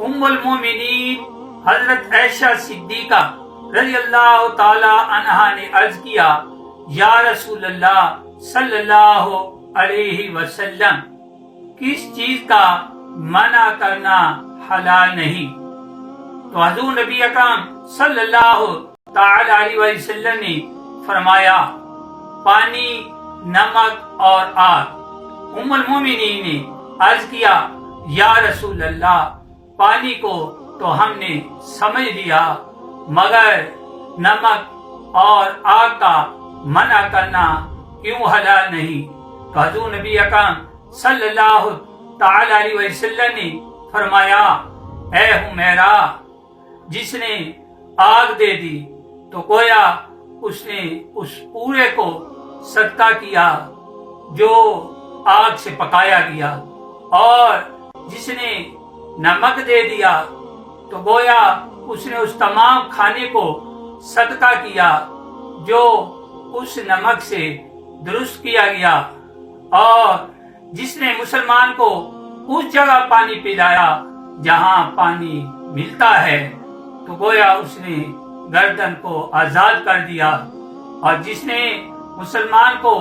ام المومنین حضرت عائشہ صدیقہ رضی اللہ تعالی عنہا نے عرض کیا، یا رسول اللہ صلی اللہ علیہ وسلم، کس چیز کا منع کرنا حلال نہیں؟ تو حضور نبی اکرم صلی اللہ تعالی علیہ وسلم نے فرمایا، پانی، نمک اور آگ۔ ام المومنین نے عرض کیا، یا رسول اللہ، پانی کو تو ہم نے سمجھ لیا، مگر نمک اور آگ کا منع کرنا کیوں حلال نہیں؟ تو حضور نبی اکرم صلی اللہ تعالی علیہ وسلم نے فرمایا، اے حمیرہ، جس نے آگ دے دی تو گویا اس نے اس پورے کو صدقہ کیا جو آگ سے پکایا گیا، اور جس نے نمک دے دیا تو گویا اس نے اس تمام کھانے کو صدقہ کیا جو اس نمک سے درست کیا گیا، اور جس نے مسلمان کو اس جگہ پانی پلایا جہاں پانی ملتا ہے تو گویا اس نے گردن کو آزاد کر دیا، اور جس نے مسلمان کو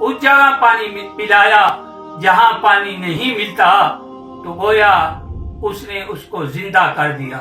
اس جگہ پانی پلایا جہاں پانی نہیں ملتا تو گویا اس نے اس کو زندہ کر دیا۔